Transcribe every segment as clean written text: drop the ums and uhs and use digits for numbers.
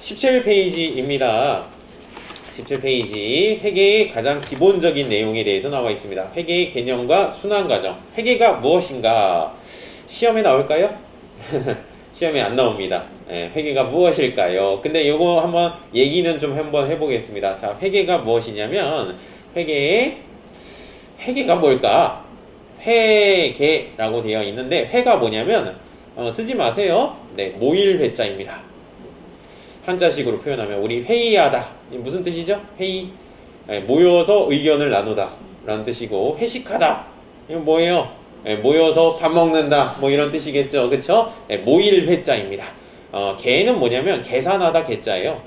17페이지입니다. 17페이지 회계의 가장 기본적인 내용에 대해서 나와 있습니다. 회계의 개념과 순환 과정. 회계가 무엇인가? 시험에 나올까요? 시험에 안 나옵니다. 회계가 무엇일까요? 근데 요거 한번 얘기는 좀 한번 해보겠습니다. 자, 회계가 무엇이냐면 회계가 뭘까? 회계라고 되어 있는데 회가 뭐냐면 쓰지 마세요. 네, 모일회자입니다. 한자식으로 표현하면 우리 회의하다 무슨 뜻이죠? 회의 모여서 의견을 나누다 라는 뜻이고 회식하다 이건 뭐예요? 모여서 밥 먹는다 뭐 이런 뜻이겠죠. 그쵸? 모일회자입니다. 계는 뭐냐면 계산하다 계자예요.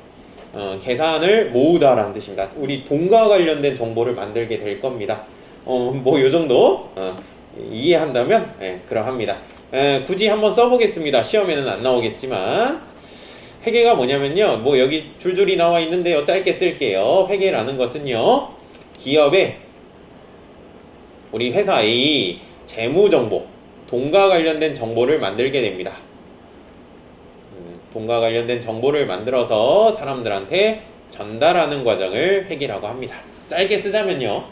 계산을 모으다 라는 뜻입니다. 우리 돈과 관련된 정보를 만들게 될 겁니다. 뭐 요 정도 이해한다면 그러합니다. 굳이 한번 써보겠습니다. 시험에는 안 나오겠지만 회계가 뭐냐면요, 뭐 여기 줄줄이 나와 있는데요, 짧게 쓸게요. 회계라는 것은요, 기업의 우리 회사의 재무 정보, 돈과 관련된 정보를 만들게 됩니다. 돈과 관련된 정보를 만들어서 사람들한테 전달하는 과정을 회계라고 합니다. 짧게 쓰자면요,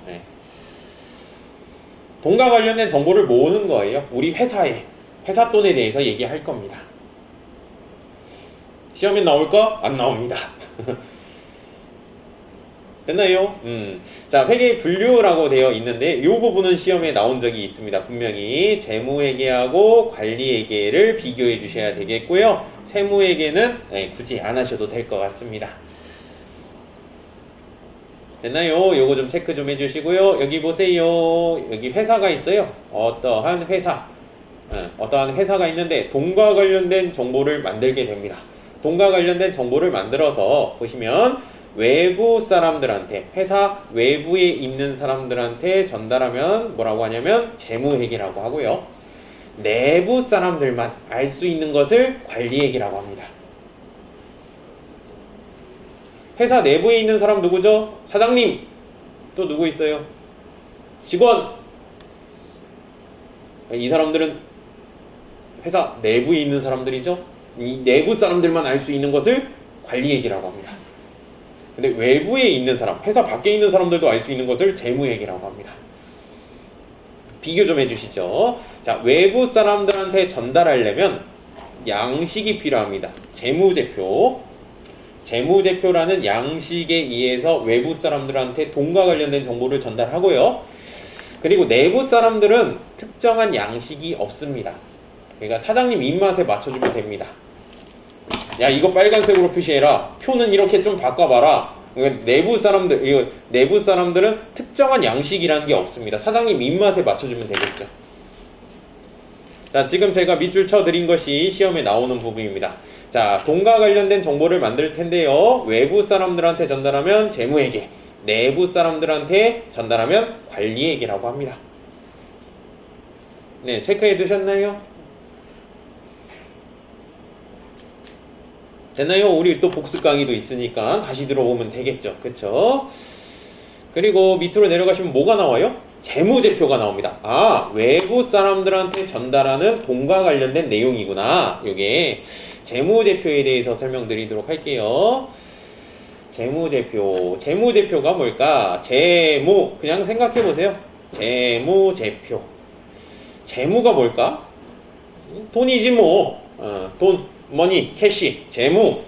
돈과 관련된 정보를 모으는 거예요. 우리 회사 돈에 대해서 얘기할 겁니다. 시험에 나올까? 안 나옵니다. 됐나요? 자, 회계 분류라고 되어 있는데 이 부분은 시험에 나온 적이 있습니다. 분명히 재무회계하고 관리회계를 비교해 주셔야 되겠고요. 세무회계는 굳이 안 하셔도 될 것 같습니다. 됐나요? 요거 좀 체크 좀 해주시고요. 여기 보세요. 여기 회사가 있어요. 어떠한 회사가 있는데 돈과 관련된 정보를 만들게 됩니다. 돈과 관련된 정보를 만들어서 보시면 외부 사람들한테, 회사 외부에 있는 사람들한테 전달하면 뭐라고 하냐면 재무회계라고 하고요. 내부 사람들만 알 수 있는 것을 관리회계라고 합니다. 회사 내부에 있는 사람 누구죠? 사장님! 또 누구 있어요? 직원! 이 사람들은 회사 내부에 있는 사람들이죠? 이 내부 사람들만 알 수 있는 것을 관리회계라고 합니다. 근데 외부에 있는 사람, 회사 밖에 있는 사람들도 알 수 있는 것을 재무회계라고 합니다. 비교 좀 해주시죠. 자, 외부 사람들한테 전달하려면 양식이 필요합니다. 재무제표라는 양식에 의해서 외부 사람들한테 돈과 관련된 정보를 전달하고요. 그리고 내부 사람들은 특정한 양식이 없습니다. 그러니까 사장님 입맛에 맞춰주면 됩니다. 야, 이거 빨간색으로 표시해라. 표는 이렇게 좀 바꿔봐라. 그러니까 내부 사람들은 특정한 양식이라는 게 없습니다. 사장님 입맛에 맞춰주면 되겠죠. 자, 지금 제가 밑줄 쳐드린 것이 시험에 나오는 부분입니다. 자, 돈과 관련된 정보를 만들 텐데요. 외부 사람들한테 전달하면 재무회계, 내부 사람들한테 전달하면 관리회계라고 합니다. 네, 체크해 두셨나요? 됐나요? 우리 또 복습 강의도 있으니까 다시 들어보면 되겠죠. 그쵸? 그리고 밑으로 내려가시면 뭐가 나와요? 재무제표가 나옵니다. 아, 외부 사람들한테 전달하는 돈과 관련된 내용이구나. 요게 재무제표에 대해서 설명드리도록 할게요. 재무제표가 뭘까? 그냥 생각해보세요. 재무제표. 재무가 뭘까? 돈이지 뭐. 돈. 머니, 캐시, 재무,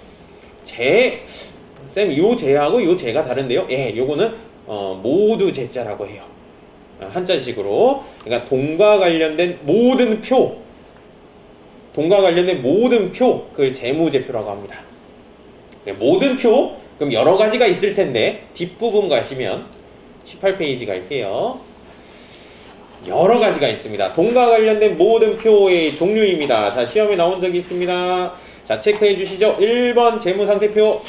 쌤, 요 재하고 요 재가 다른데요? 예, 요거는 모두 재자라고 해요. 한자식으로. 그러니까 돈과 관련된 모든 표, 그걸 재무제표라고 합니다. 모든 표, 그럼 여러 가지가 있을 텐데 뒷부분 가시면 18페이지 갈게요. 여러 가지가 있습니다. 돈과 관련된 모든 표의 종류입니다. 자, 시험에 나온 적이 있습니다. 자, 체크해 주시죠. 1번 재무상태표,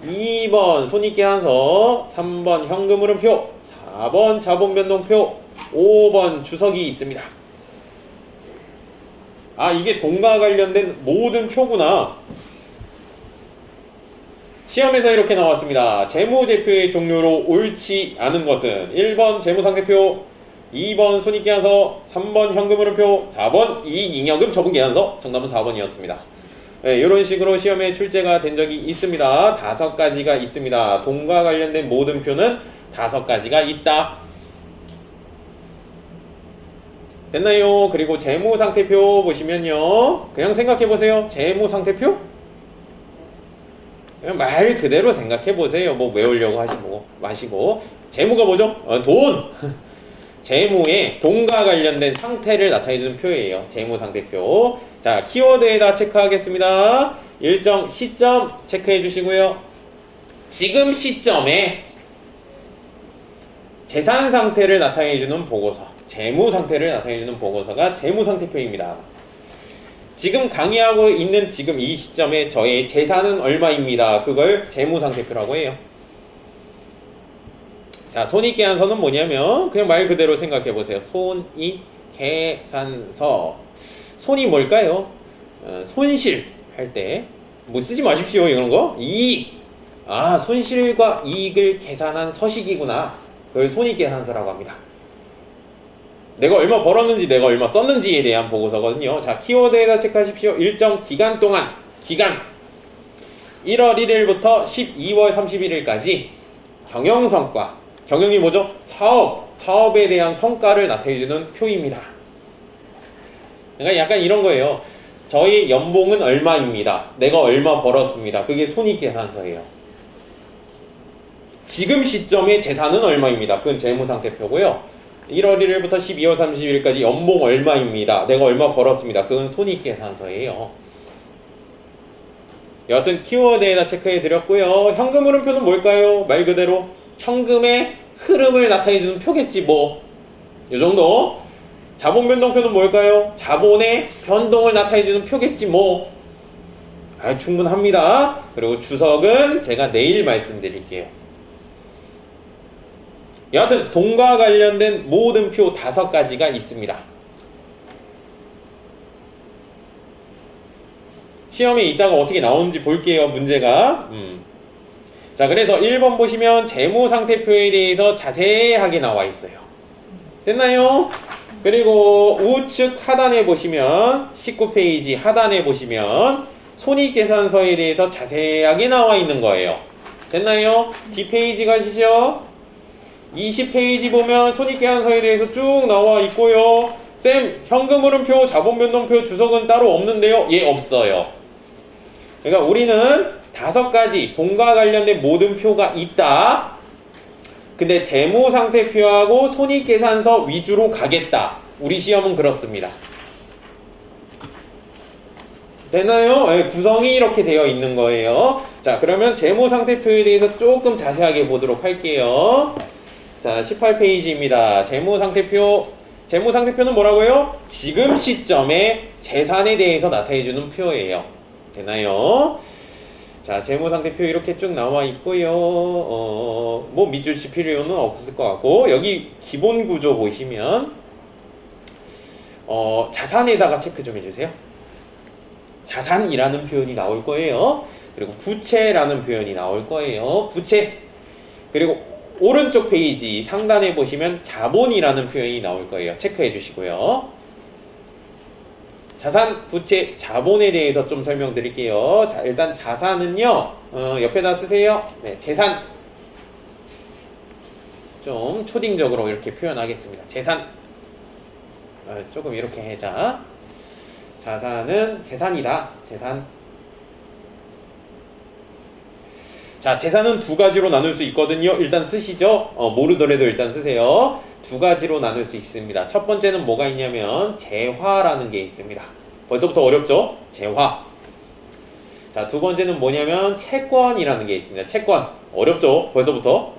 2번 손익계산서, 3번 현금흐름표, 4번 자본변동표, 5번 주석이 있습니다. 아, 이게 돈과 관련된 모든 표구나. 시험에서 이렇게 나왔습니다. 재무제표의 종류로 옳지 않은 것은 1번 재무상태표, 2번 손익계산서, 3번 현금흐름표, 4번 이익잉여금 처분계산서. 정답은 4번이었습니다. 네, 이런 식으로 시험에 출제가 된 적이 있습니다. 5가지가 있습니다. 돈과 관련된 모든 표는 5가지가 있다. 됐나요? 그리고 재무상태표 보시면요. 그냥 생각해보세요. 재무상태표? 그냥 말 그대로 생각해보세요. 뭐 외우려고 하시고 마시고. 재무가 뭐죠? 돈! 재무의 돈과 관련된 상태를 나타내주는 표예요. 재무상태표. 자, 키워드에다 체크하겠습니다. 일정 시점 체크해 주시고요. 지금 시점에 재산 상태를 나타내주는 보고서, 재무 상태를 나타내주는 보고서가 재무상태표입니다. 지금 강의하고 있는 지금 이 시점에 저의 재산은 얼마입니다. 그걸 재무상태표라고 해요. 자, 손익계산서는 뭐냐면 그냥 말 그대로 생각해 보세요. 손익계산서. 손이 뭘까요? 손실 할 때 뭐 쓰지 마십시오. 이런 거. 이익. 아, 손실과 이익을 계산한 서식이구나. 그걸 손익계산서라고 합니다. 내가 얼마 벌었는지 내가 얼마 썼는지에 대한 보고서거든요. 자, 키워드에다 체크하십시오. 일정 기간 동안, 기간 1월 1일부터 12월 31일까지 경영성과, 경영이 뭐죠? 사업에 대한 성과를 나타내주는 표입니다. 그러니까 약간 이런 거예요. 저희 연봉은 얼마입니다. 내가 얼마 벌었습니다. 그게 손익계산서예요. 지금 시점의 재산은 얼마입니다. 그건 재무상태표고요. 1월 1일부터 12월 30일까지 연봉 얼마입니다. 내가 얼마 벌었습니다. 그건 손익계산서예요. 여하튼 키워드에다 체크해 드렸고요. 현금 흐름표는 뭘까요? 말 그대로 현금의 흐름을 나타내주는 표겠지 뭐. 이 정도. 자본 변동표는 뭘까요? 자본의 변동을 나타내주는 표겠지 뭐. 충분합니다. 그리고 주석은 제가 내일 말씀드릴게요. 여하튼 돈과 관련된 모든 표 5가지가 있습니다. 시험에 이따가 어떻게 나오는지 볼게요. 문제가. 자, 그래서 1번 보시면 재무상태표에 대해서 자세하게 나와 있어요. 됐나요? 그리고 우측 하단에 보시면 19페이지 하단에 보시면 손익계산서에 대해서 자세하게 나와 있는 거예요. 됐나요? 뒷페이지 가시죠. 20페이지 보면 손익계산서에 대해서 쭉 나와 있고요. 쌤, 현금흐름표, 자본변동표, 주석은 따로 없는데요? 예, 없어요. 그러니까 우리는 5가지 돈과 관련된 모든 표가 있다. 근데 재무상태표하고 손익계산서 위주로 가겠다. 우리 시험은 그렇습니다. 되나요? 네, 구성이 이렇게 되어 있는 거예요. 자, 그러면 재무상태표에 대해서 조금 자세하게 보도록 할게요. 자, 18페이지입니다. 재무상태표는 뭐라고요? 지금 시점에 재산에 대해서 나타내주는 표예요. 되나요? 자, 재무상태표 이렇게 쭉 나와 있고요. 뭐 밑줄 칠 필요는 없을 것 같고, 여기 기본 구조 보시면 자산에다가 체크 좀 해주세요. 자산이라는 표현이 나올 거예요. 그리고 부채라는 표현이 나올 거예요. 부채. 그리고 오른쪽 페이지 상단에 보시면 자본이라는 표현이 나올 거예요. 체크해 주시고요. 자산, 부채, 자본에 대해서 좀 설명드릴게요. 자, 일단 자산은요, 옆에다 쓰세요. 네, 재산. 좀 초딩적으로 이렇게 표현하겠습니다. 재산. 조금 이렇게 해자. 자산은 재산이다. 재산. 자, 재산은 2가지로 나눌 수 있거든요. 일단 쓰시죠. 모르더라도 일단 쓰세요. 2가지로 나눌 수 있습니다. 첫 번째는 뭐가 있냐면 재화라는 게 있습니다. 벌써부터 어렵죠? 재화. 자, 2번째는 뭐냐면 채권이라는 게 있습니다. 채권. 어렵죠? 벌써부터.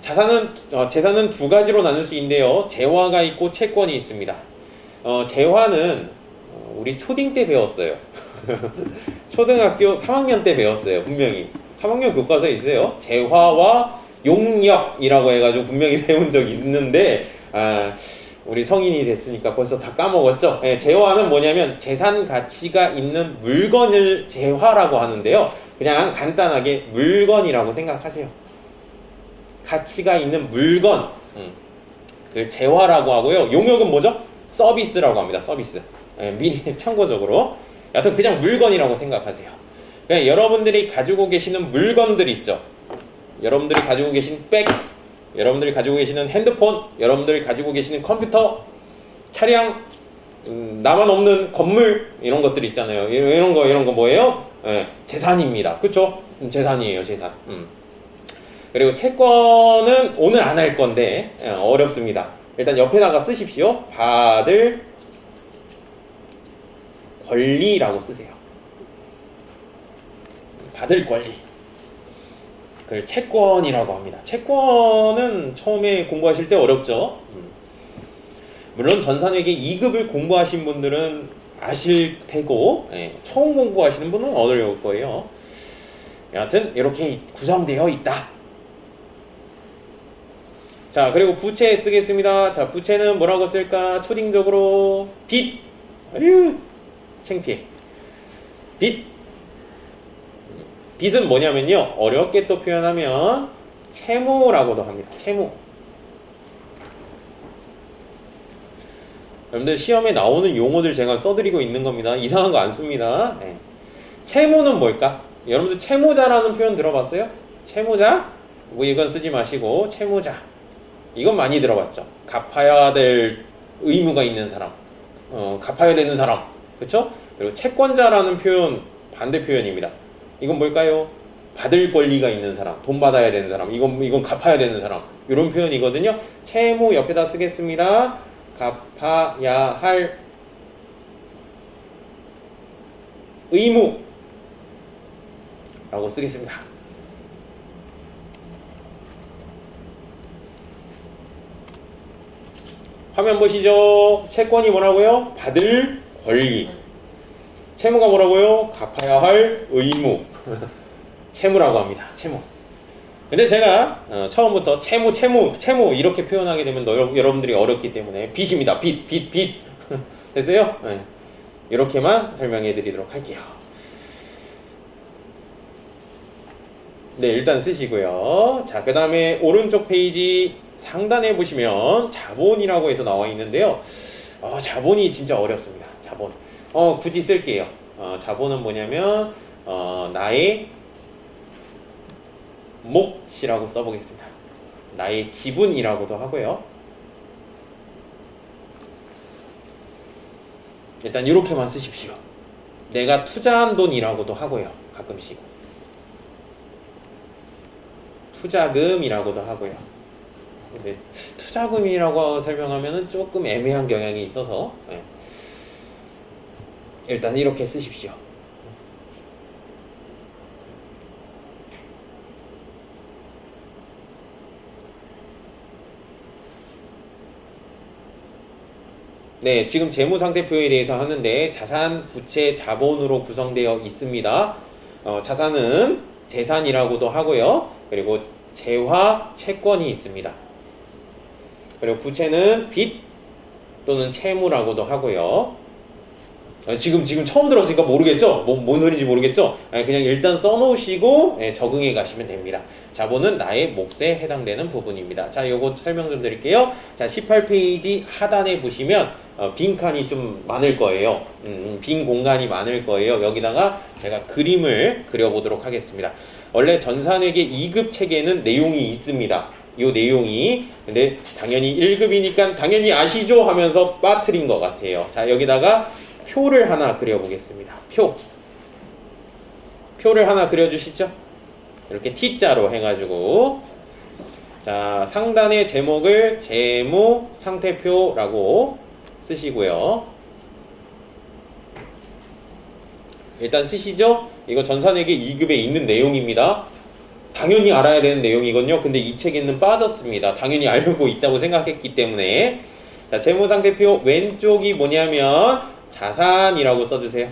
재산은 2가지로 나눌 수 있는데요. 재화가 있고 채권이 있습니다. 재화는 우리 초딩 때 배웠어요. 초등학교 3학년 때 배웠어요. 분명히 3학년 교과서에 있어요. 재화와 용역이라고 해가지고 분명히 배운 적이 있는데 우리 성인이 됐으니까 벌써 다 까먹었죠. 네, 재화는 뭐냐면 재산 가치가 있는 물건을 재화라고 하는데요. 그냥 간단하게 물건이라고 생각하세요. 가치가 있는 물건, 그 재화라고 하고요. 용역은 뭐죠? 서비스라고 합니다. 서비스. 미리 참고적으로. 여하튼 그냥 물건이라고 생각하세요. 그냥 여러분들이 가지고 계시는 물건들 있죠. 여러분들이 가지고 계신 백, 여러분들이 가지고 계시는 핸드폰, 여러분들이 가지고 계시는 컴퓨터, 차량, 나만 없는 건물 이런 것들 있잖아요. 이런 거 뭐예요? 재산입니다. 그쵸? 재산이에요, 재산. 그리고 채권은 오늘 안 할 건데 어렵습니다. 일단 옆에다가 쓰십시오. 받을 권리라고 쓰세요. 받을 권리. 그걸 채권이라고 합니다. 채권은 처음에 공부하실 때 어렵죠. 물론 전산회계 2급을 공부하신 분들은 아실 테고 처음 공부하시는 분은 어려울 거예요. 여하튼 이렇게 구성되어 있다. 자, 그리고 부채 쓰겠습니다. 자, 부채는 뭐라고 쓸까? 초딩적으로 빚. 아유, 창피해. 빚. 빚은 뭐냐면요, 어렵게 또 표현하면 채무라고도 합니다. 채무. 여러분들 시험에 나오는 용어들 제가 써드리고 있는 겁니다. 이상한 거 안 씁니다. 채무는 뭘까? 여러분들 채무자라는 표현 들어봤어요? 채무자? 뭐 이건 쓰지 마시고 채무자. 이건 많이 들어봤죠. 갚아야 될 의무가 있는 사람, 갚아야 되는 사람, 그렇죠? 그리고 채권자라는 표현 반대 표현입니다. 이건 뭘까요? 받을 권리가 있는 사람, 돈 받아야 되는 사람, 이건 갚아야 되는 사람, 이런 표현이거든요. 채무 옆에다 쓰겠습니다. 갚아야 할 의무라고 쓰겠습니다. 화면 보시죠. 채권이 뭐라고요? 받을 권리. 채무가 뭐라고요? 갚아야 할 의무. 채무라고 합니다. 채무. 근데 제가 처음부터 채무 이렇게 표현하게 되면 여러분들이 어렵기 때문에 빚입니다. 빚. 됐어요? 네. 이렇게만 설명해 드리도록 할게요. 네, 일단 쓰시고요. 자, 그 다음에 오른쪽 페이지 상단에 보시면 자본이라고 해서 나와 있는데요. 자본이 진짜 어렵습니다. 자본. 굳이 쓸게요. 자본은 뭐냐면 나의 몫이라고 써보겠습니다. 나의 지분이라고도 하고요. 일단 이렇게만 쓰십시오. 내가 투자한 돈이라고도 하고요. 가끔씩 투자금이라고도 하고요. 근데 투자금이라고 설명하면 조금 애매한 경향이 있어서 일단 이렇게 쓰십시오. 네, 지금 재무상태표에 대해서 하는데 자산, 부채, 자본으로 구성되어 있습니다. 자산은 재산이라고도 하고요. 그리고 재화, 채권이 있습니다. 그리고 부채는 빚 또는 채무라고도 하고요. 지금 처음 들었으니까 모르겠죠? 뭔 소리인지 모르겠죠? 그냥 일단 써놓으시고 적응해 가시면 됩니다. 자본은 나의 몫에 해당되는 부분입니다. 자, 요거 설명 좀 드릴게요. 자, 18페이지 하단에 보시면 빈 칸이 좀 많을 거예요. 빈 공간이 많을 거예요. 여기다가 제가 그림을 그려보도록 하겠습니다. 원래 전산회계 2급 책에는 내용이 있습니다. 요 내용이. 근데 당연히 1급이니까 당연히 아시죠? 하면서 빠뜨린 것 같아요. 자, 여기다가 표를 하나 그려보겠습니다. 표를 하나 그려주시죠. 이렇게 T자로 해가지고, 자, 상단의 제목을 재무 상태표라고 쓰시고요. 일단 쓰시죠. 이거 전산회계 2급에 있는 내용입니다. 당연히 알아야 되는 내용이거든요. 근데 이 책에는 빠졌습니다. 당연히 알고 있다고 생각했기 때문에. 자, 재무 상태표 왼쪽이 뭐냐면 자산이라고 써주세요.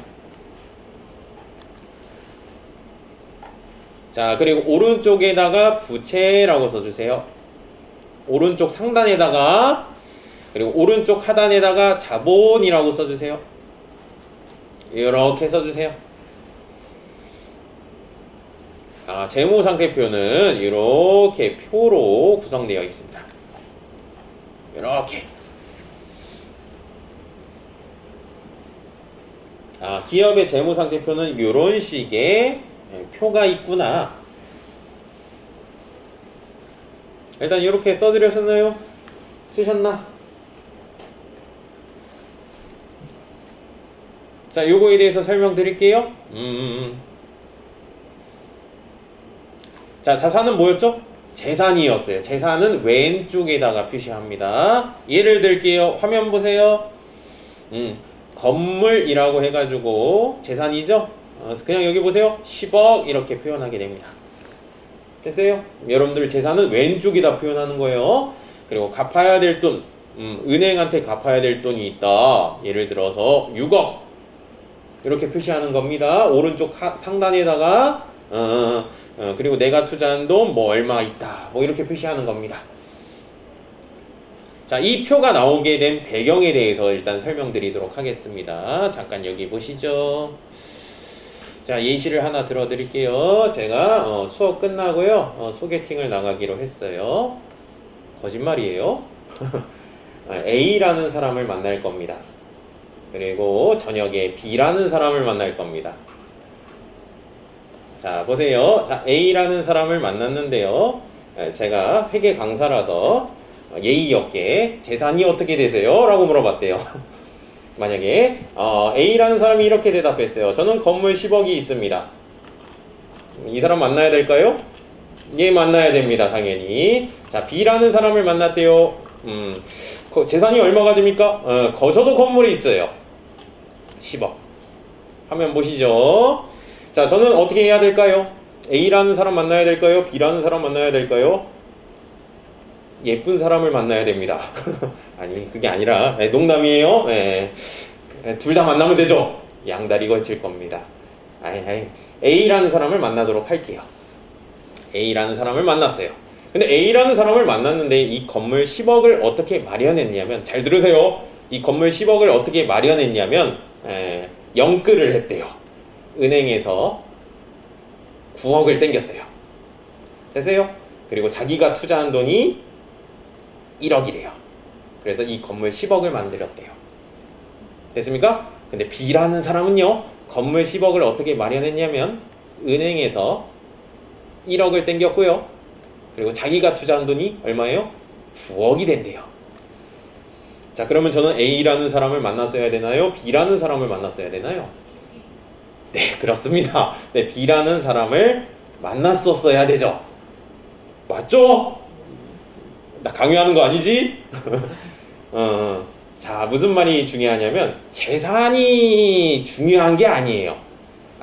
자, 그리고 오른쪽에다가 부채라고 써주세요. 오른쪽 상단에다가, 그리고 오른쪽 하단에다가 자본이라고 써주세요. 이렇게 써주세요. 재무상태표는 이렇게 표로 구성되어 있습니다. 이렇게. 아, 기업의 재무상태표는 이런 식의 표가 있구나. 일단 이렇게 써드렸었나요? 쓰셨나? 자, 요거에 대해서 설명드릴게요. 자, 자산은 뭐였죠? 재산이었어요. 재산은 왼쪽에다가 표시합니다. 예를 들게요. 화면 보세요. 건물이라고 해가지고 재산이죠? 그냥 여기 보세요. 10억 이렇게 표현하게 됩니다. 됐어요? 여러분들 재산은 왼쪽에다 표현하는 거예요. 그리고 갚아야 될 돈, 은행한테 갚아야 될 돈이 있다. 예를 들어서 6억 이렇게 표시하는 겁니다. 오른쪽 상단에다가 그리고 내가 투자한 돈 뭐 얼마 있다. 뭐 이렇게 표시하는 겁니다. 자, 이 표가 나오게 된 배경에 대해서 일단 설명드리도록 하겠습니다. 잠깐 여기 보시죠. 자, 예시를 하나 들어드릴게요. 제가 수업 끝나고요. 소개팅을 나가기로 했어요. 거짓말이에요. A라는 사람을 만날 겁니다. 그리고 저녁에 B라는 사람을 만날 겁니다. 자, 보세요. 자, A라는 사람을 만났는데요. 제가 회계 강사라서 예의 없게 재산이 어떻게 되세요? 라고 물어봤대요. 만약에 A라는 사람이 이렇게 대답했어요. 저는 건물 10억이 있습니다. 이 사람 만나야 될까요? 예, 만나야 됩니다. 당연히. 자, B라는 사람을 만났대요. 재산이 얼마가 됩니까? 저도 건물이 있어요. 10억. 화면 보시죠. 자, 저는 어떻게 해야 될까요? A라는 사람 만나야 될까요? B라는 사람 만나야 될까요? 예쁜 사람을 만나야 됩니다. 아니, 그게 아니라 농담이에요. 둘 다 만나면 되죠. 양다리 걸칠 겁니다. A라는 사람을 만나도록 할게요. A라는 사람을 만났어요. 근데 A라는 사람을 만났는데 이 건물 10억을 어떻게 마련했냐면, 잘 들으세요. 이 건물 10억을 어떻게 마련했냐면 영끌을 했대요. 은행에서 9억을 땡겼어요. 됐어요? 그리고 자기가 투자한 돈이 1억이래요. 그래서 이 건물 10억을 만들었대요. 됐습니까? 근데 B라는 사람은요, 건물 10억을 어떻게 마련했냐면 은행에서 1억을 땡겼고요. 그리고 자기가 투자한 돈이 얼마예요? 9억이 된대요. 자, 그러면 저는 A라는 사람을 만났어야 되나요? B라는 사람을 만났어야 되나요? 네, 그렇습니다. 네, B라는 사람을 만났었어야 되죠. 맞죠? 나 강요하는 거 아니지? 자, 무슨 말이 중요하냐면 재산이 중요한 게 아니에요.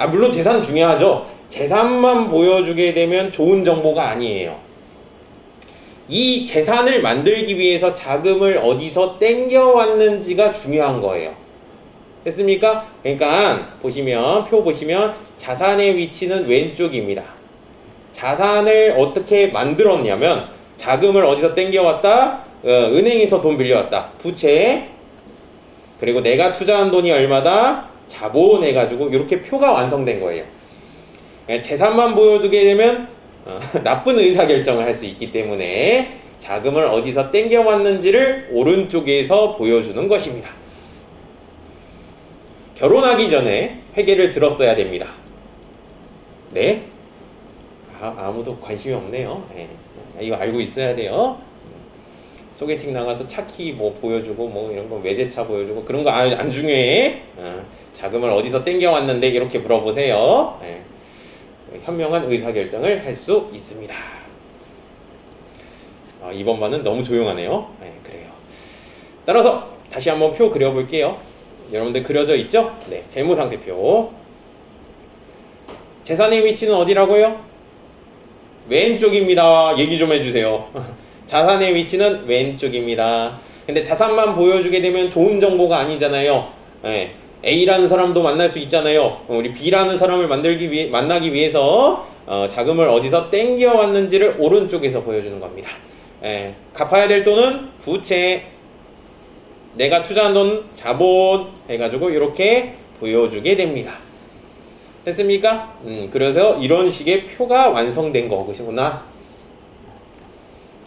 물론 재산 중요하죠. 재산만 보여주게 되면 좋은 정보가 아니에요. 이 재산을 만들기 위해서 자금을 어디서 땡겨왔는지가 중요한 거예요. 됐습니까? 그러니까 표 보시면 자산의 위치는 왼쪽입니다. 자산을 어떻게 만들었냐면 자금을 어디서 땡겨왔다? 은행에서 돈 빌려왔다. 부채. 그리고 내가 투자한 돈이 얼마다? 자본 해가지고 이렇게 표가 완성된 거예요. 재산만 보여주게 되면 나쁜 의사결정을 할 수 있기 때문에 자금을 어디서 땡겨왔는지를 오른쪽에서 보여주는 것입니다. 결혼하기 전에 회계를 들었어야 됩니다. 네? 아무도 관심이 없네요. 네. 이거 알고 있어야 돼요. 소개팅 나가서 차키 뭐 보여주고 뭐 이런 거 외제차 보여주고 그런 거 안 중요해. 자금을 어디서 땡겨왔는데 이렇게 물어보세요. 네. 현명한 의사결정을 할 수 있습니다. 이번 반은 너무 조용하네요. 네, 그래요. 따라서 다시 한번 표 그려볼게요. 여러분들 그려져 있죠? 네, 재무상태표. 재산의 위치는 어디라고요? 왼쪽입니다. 얘기 좀 해주세요. 자산의 위치는 왼쪽입니다. 근데 자산만 보여주게 되면 좋은 정보가 아니잖아요. 네. A라는 사람도 만날 수 있잖아요. 우리 B라는 사람을 만나기 위해서 자금을 어디서 땡겨왔는지를 오른쪽에서 보여주는 겁니다. 갚아야 될 돈은 부채, 내가 투자한 돈 자본 해가지고 이렇게 보여주게 됩니다. 됐습니까? 그래서 이런 식의 표가 완성된 거구나.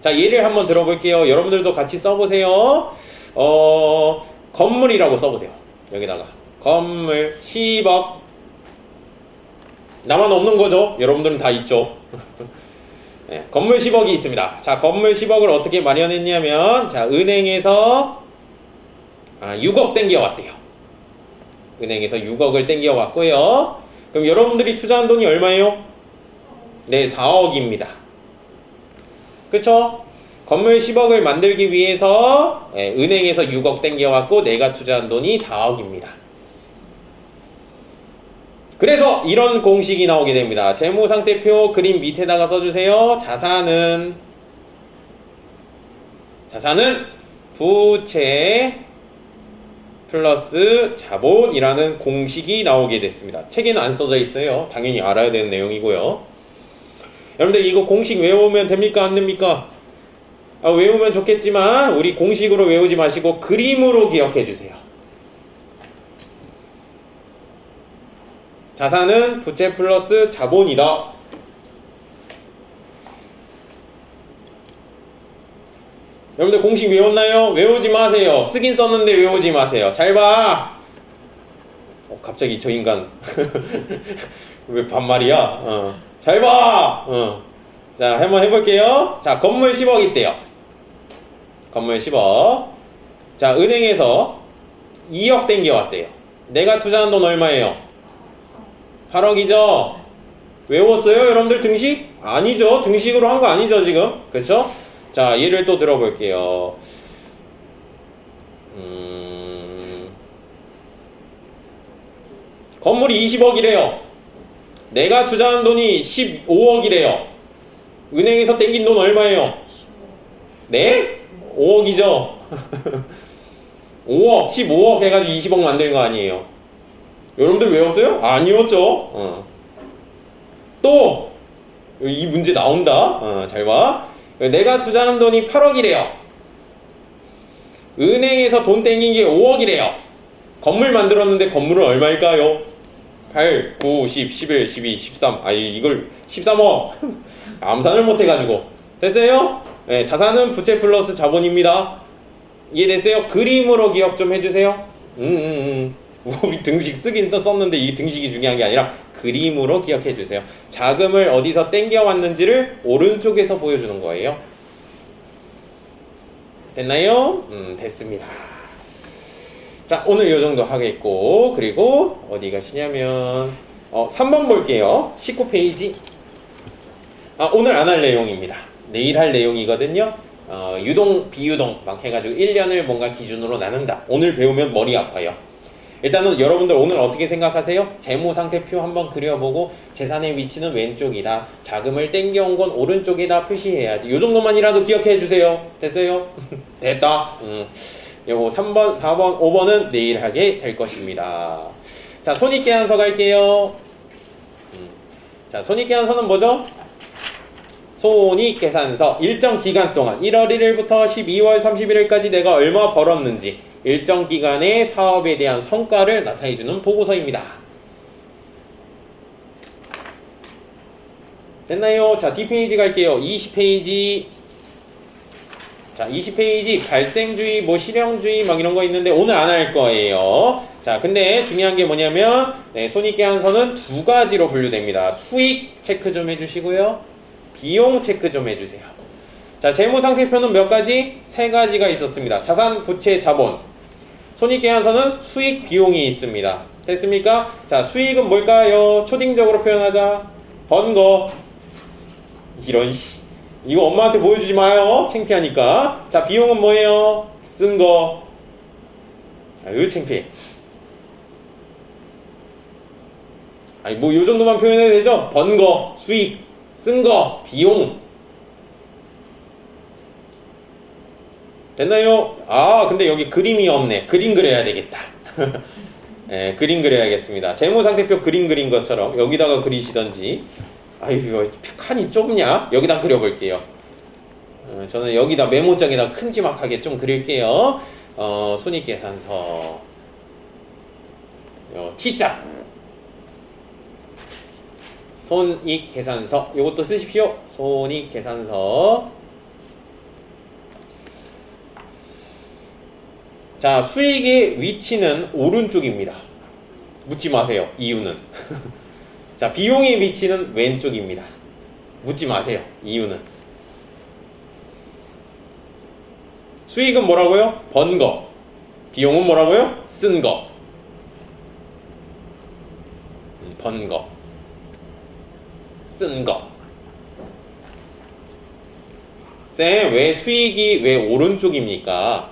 자, 예를 한번 들어볼게요. 여러분들도 같이 써보세요. 건물이라고 써보세요. 여기다가 건물 10억. 나만 없는 거죠? 여러분들은 다 있죠. 네, 건물 10억이 있습니다. 자, 건물 10억을 어떻게 마련했냐면, 자, 은행에서 6억 땡겨왔대요. 은행에서 6억을 땡겨왔고요. 그럼 여러분들이 투자한 돈이 얼마예요? 네, 4억입니다. 그쵸? 건물 10억을 만들기 위해서 은행에서 6억 땡겨왔고 내가 투자한 돈이 4억입니다. 그래서 이런 공식이 나오게 됩니다. 재무상태표 그림 밑에다가 써주세요. 자산은 부채 플러스 자본이라는 공식이 나오게 됐습니다. 책에는 안 써져 있어요. 당연히 알아야 되는 내용이고요. 여러분들 이거 공식 외우면 됩니까? 안 됩니까? 외우면 좋겠지만 우리 공식으로 외우지 마시고 그림으로 기억해 주세요. 자산은 부채 플러스 자본이다. 여러분들 공식 외웠나요? 외우지 마세요. 쓰긴 썼는데 외우지 마세요. 잘 봐. 갑자기 저 인간 왜 반말이야? 잘 봐. 자, 한번 해볼게요. 자, 건물 10억 있대요. 건물 10억. 자, 은행에서 2억 땡겨왔대요. 내가 투자한 돈 얼마예요? 8억이죠? 외웠어요? 여러분들 등식? 아니죠. 등식으로 한 거 아니죠, 지금? 그쵸? 자, 예를 또 들어볼게요. 건물이 20억이래요. 내가 투자한 돈이 15억이래요. 은행에서 땡긴 돈 얼마예요? 네? 5억이죠? 5억, 15억 해가지고 20억 만든 거 아니에요? 여러분들 외웠어요? 아니었죠? 또! 이 문제 나온다. 잘 봐. 내가 투자한 돈이 8억이래요. 은행에서 돈 땡긴 게 5억이래요. 건물 만들었는데 건물은 얼마일까요? 8, 9, 10, 11, 12, 13. 이걸 13억. 암산을 못해가지고. 됐어요? 네, 자산은 부채 플러스 자본입니다. 이해됐어요? 그림으로 기억 좀 해주세요. 우리 등식 쓰긴 또 썼는데 이 등식이 중요한 게 아니라 그림으로 기억해 주세요. 자금을 어디서 땡겨왔는지를 오른쪽에서 보여주는 거예요. 됐나요? 됐습니다. 자, 오늘 이 정도 하겠고, 그리고 어디 가시냐면 3번 볼게요. 19페이지. 오늘 안 할 내용입니다. 내일 할 내용이거든요. 유동, 비유동 막 해가지고 1년을 뭔가 기준으로 나눈다. 오늘 배우면 머리 아파요. 일단은 여러분들 오늘 어떻게 생각하세요? 재무상태표 한번 그려보고 재산의 위치는 왼쪽이다. 자금을 땡겨온 건 오른쪽에다 표시해야지. 이 정도만이라도 기억해 주세요. 됐어요? 됐다. 요거 3번, 4번, 5번은 내일 하게 될 것입니다. 자, 손익계산서 갈게요. 자, 손익계산서는 뭐죠? 손익계산서 일정 기간 동안 1월 1일부터 12월 31일까지 내가 얼마 벌었는지 일정 기간의 사업에 대한 성과를 나타내주는 보고서입니다. 됐나요? 자, D페이지 갈게요. 20페이지. 자, 20페이지 발생주의, 실형주의 막 이런 거 있는데 오늘 안 할 거예요. 자, 근데 중요한 게 뭐냐면 손익계산서는 두 가지로 분류됩니다. 수익 체크 좀 해주시고요. 비용 체크 좀 해주세요. 자, 재무상태표는 몇 가지? 세 가지가 있었습니다. 자산, 부채, 자본. 손익계산서는 수익, 비용이 있습니다. 됐습니까? 자, 수익은 뭘까요? 초딩적으로 표현하자. 번 거. 이런 이거 엄마한테 보여주지 마요. 창피하니까. 자, 비용은 뭐예요? 쓴 거. 이거 창피해. 요 정도만 표현해도 되죠? 번 거, 수익, 쓴 거, 비용. 됐나요? 근데 여기 그림이 없네. 그림 그려야 되겠다. 네, 그림 그려야겠습니다. 재무상태표 그림 그린 것처럼 여기다가 그리시던지. 이거 칸이 좁냐? 여기다 그려볼게요. 저는 여기다 메모장에다 큼지막하게 좀 그릴게요. 손익계산서 T자 손익계산서 요것도 쓰십시오. 손익계산서. 자, 수익의 위치는 오른쪽입니다. 묻지 마세요. 이유는. 자, 비용의 위치는 왼쪽입니다. 묻지 마세요. 이유는. 수익은 뭐라고요? 번 거. 비용은 뭐라고요? 쓴 거. 번 거. 쓴 거. 쌤, 왜 수익이 왜 오른쪽입니까?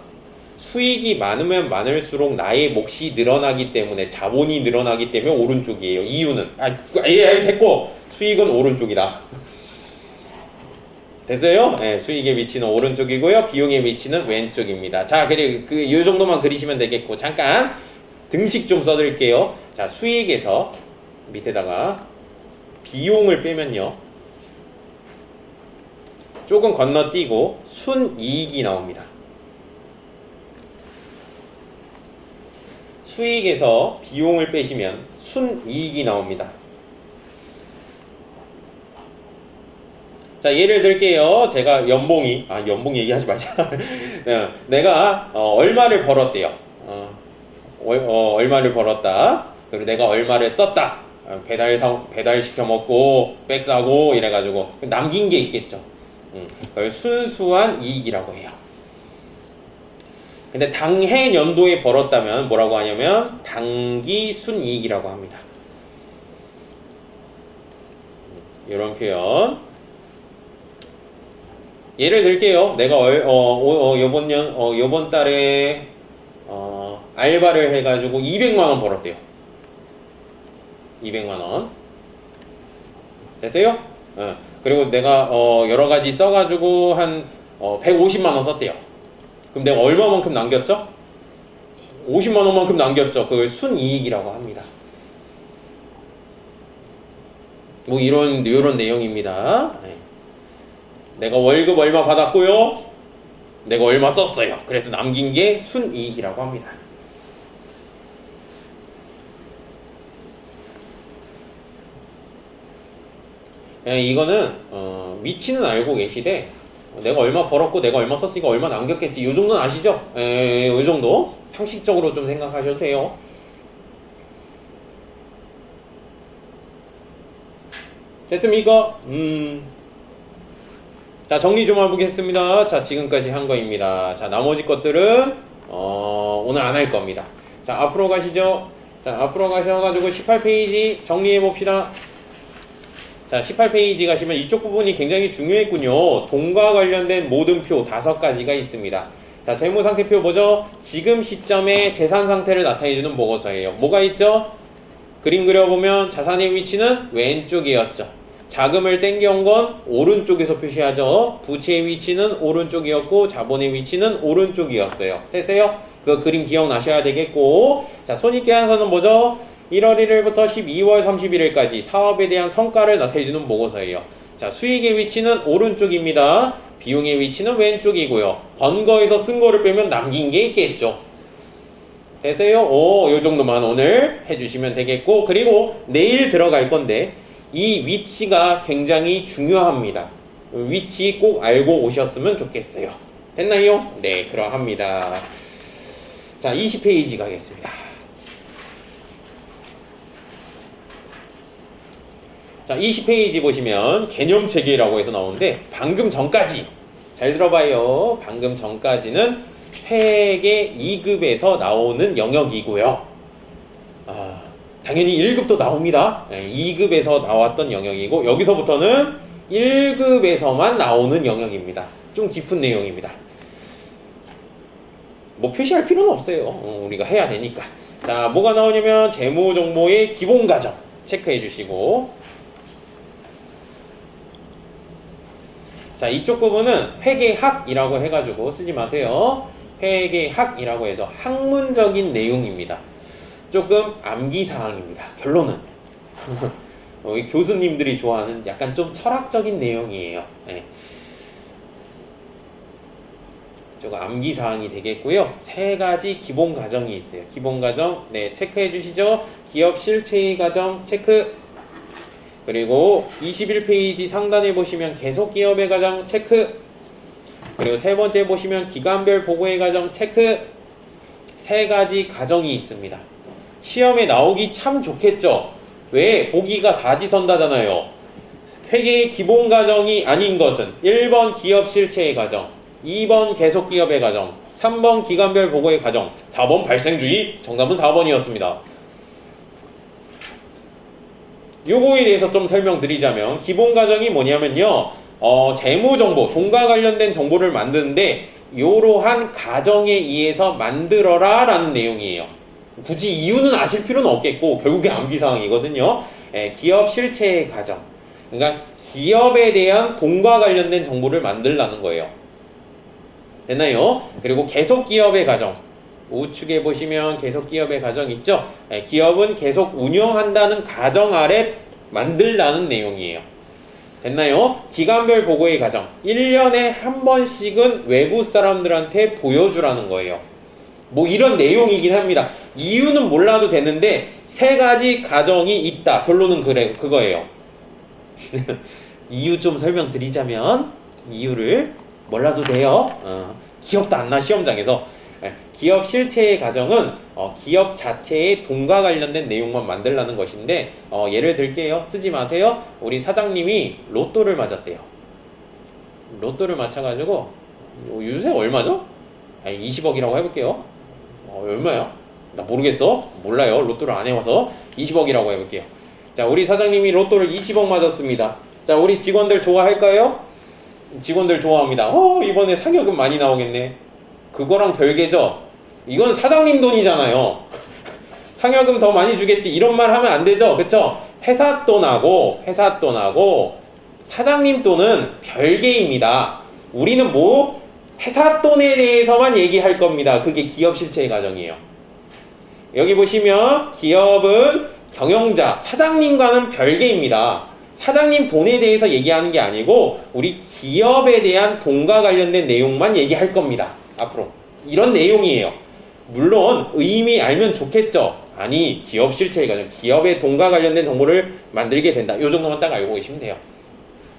수익이 많으면 많을수록 나의 몫이 늘어나기 때문에, 자본이 늘어나기 때문에 오른쪽이에요. 이유는 됐고, 수익은 오른쪽이다. 됐어요? 네, 수익의 위치는 오른쪽이고요. 비용의 위치는 왼쪽입니다. 자, 이 정도만 그리시면 되겠고, 잠깐 등식 좀 써드릴게요. 자, 수익에서 밑에다가 비용을 빼면요, 조금 건너뛰고 순이익이 나옵니다. 수익에서 비용을 빼시면 순이익이 나옵니다. 자, 예를 들게요. 제가 연봉 얘기하지 말자. 내가 얼마를 벌었대요. 얼마를 벌었다. 그리고 내가 얼마를 썼다. 배달 시켜 먹고 백 사고 이래가지고 남긴 게 있겠죠. 그걸 순수한 이익이라고 해요. 근데 당해 연도에 벌었다면 뭐라고 하냐면 당기 순이익이라고 합니다. 이런 표현. 예를 들게요. 내가 요번 달에 알바를 해가지고 200만 원 벌었대요. 200만 원. 됐어요? 그리고 내가 여러 가지 써가지고 한 150만 원 썼대요. 그럼 내가 얼마만큼 남겼죠? 50만 원만큼 남겼죠. 그걸 순이익이라고 합니다. 뭐 이런 내용입니다. 네. 내가 월급 얼마 받았고요. 내가 얼마 썼어요. 그래서 남긴 게 순이익이라고 합니다. 이거는 위치는 알고 계시되 내가 얼마 벌었고 내가 얼마 썼으니까 얼마 남겼겠지. 이 정도는 아시죠? 이 정도 상식적으로 좀 생각하셔도 돼요. 됐습니까? 자, 정리 좀 해보겠습니다. 자, 지금까지 한 거입니다. 자, 나머지 것들은 오늘 안 할 겁니다. 자, 앞으로 가시죠. 자, 앞으로 가셔가지고 18페이지 정리해 봅시다. 자, 18페이지 가시면 이쪽 부분이 굉장히 중요했군요. 돈과 관련된 모든 표 5가지가 있습니다. 자, 재무상태표 뭐죠? 지금 시점의 재산 상태를 나타내주는 보고서예요. 뭐가 있죠? 그림 그려보면 자산의 위치는 왼쪽이었죠. 자금을 땡겨온 건 오른쪽에서 표시하죠. 부채의 위치는 오른쪽이었고 자본의 위치는 오른쪽이었어요. 됐어요? 그 그림 기억나셔야 되겠고, 자, 손익계산서는 뭐죠? 1월 1일부터 12월 31일까지 사업에 대한 성과를 나타내주는 보고서예요. 자, 수익의 위치는 오른쪽입니다. 비용의 위치는 왼쪽이고요. 번 거에서 쓴 거를 빼면 남긴 게 있겠죠. 됐어요? 요 정도만 오늘 해주시면 되겠고, 그리고 내일 들어갈 건데 이 위치가 굉장히 중요합니다. 위치 꼭 알고 오셨으면 좋겠어요. 됐나요? 네, 그러합니다. 자, 20페이지 가겠습니다. 자, 20페이지 보시면 개념체계라고 해서 나오는데, 방금 전까지 잘 들어봐요. 방금 전까지는 회계 2급에서 나오는 영역이고요. 당연히 1급도 나옵니다. 2급에서 나왔던 영역이고, 여기서부터는 1급에서만 나오는 영역입니다. 좀 깊은 내용입니다. 뭐 표시할 필요는 없어요. 우리가 해야 되니까. 자, 뭐가 나오냐면 재무정보의 기본 과정 체크해 주시고, 자, 이쪽 부분은 회계학이라고 해가지고 쓰지 마세요. 회계학이라고 해서 학문적인 내용입니다. 조금 암기사항입니다. 결론은 교수님들이 좋아하는 약간 좀 철학적인 내용이에요. 네. 조금 암기사항이 되겠고요. 3가지 기본 과정이 있어요. 기본 과정, 네, 체크해 주시죠. 기업 실체의 과정 체크. 그리고 21페이지 상단에 보시면 계속기업의 과정 체크. 그리고 3번째 보시면 기간별 보고의 과정 체크. 3가지 과정이 있습니다. 시험에 나오기 참 좋겠죠. 왜? 보기가 사지선다잖아요. 회계의 기본 과정이 아닌 것은 1번 기업 실체의 과정, 2번 계속 기업의 과정, 3번 기간별 보고의 과정, 4번 발생주의. 정답은 4번이었습니다. 요거에 대해서 좀 설명드리자면 기본 과정이 뭐냐면요. 재무정보, 돈과 관련된 정보를 만드는데 이러한 과정에 의해서 만들어라 라는 내용이에요. 굳이 이유는 아실 필요는 없겠고 결국에 암기사항이거든요. 기업 실체의 과정. 그러니까 기업에 대한 돈과 관련된 정보를 만들라는 거예요. 됐나요? 그리고 계속 기업의 과정. 우측에 보시면 계속 기업의 과정 있죠? 기업은 계속 운영한다는 가정 아래 만들라는 내용이에요. 됐나요? 기간별 보고의 과정. 1년에 한 번씩은 외부 사람들한테 보여주라는 거예요. 뭐 이런 내용이긴 합니다. 이유는 몰라도 되는데 세 가지 과정이 있다. 결론은 그거예요. 이유 좀 설명드리자면 이유를 몰라도 돼요. 기억도 안 나 시험장에서. 기업 실체의 과정은 기업 자체의 돈과 관련된 내용만 만들라는 것인데 예를 들게요. 쓰지 마세요. 우리 사장님이 로또를 맞았대요. 로또를 맞춰가지고 요새 얼마죠? 20억이라고 해볼게요. 얼마야? 나 모르겠어. 몰라요. 로또를 안 해와서 20억이라고 해볼게요. 자, 우리 사장님이 로또를 20억 맞았습니다. 자, 우리 직원들 좋아할까요? 직원들 좋아합니다. 이번에 상여금 많이 나오겠네. 그거랑 별개죠. 이건 사장님 돈이잖아요. 상여금 더 많이 주겠지. 이런 말 하면 안 되죠. 그쵸? 회사 돈하고 사장님 돈은 별개입니다. 우리는 뭐 회사 돈에 대해서만 얘기할 겁니다. 그게 기업 실체의 과정이에요. 여기 보시면 기업은 경영자, 사장님과는 별개입니다. 사장님 돈에 대해서 얘기하는 게 아니고 우리 기업에 대한 돈과 관련된 내용만 얘기할 겁니다. 앞으로 이런 내용이에요. 물론 의미 알면 좋겠죠. 아니, 기업 실체의 과정, 기업의 돈과 관련된 정보를 만들게 된다. 이 정도만 딱 알고 계시면 돼요.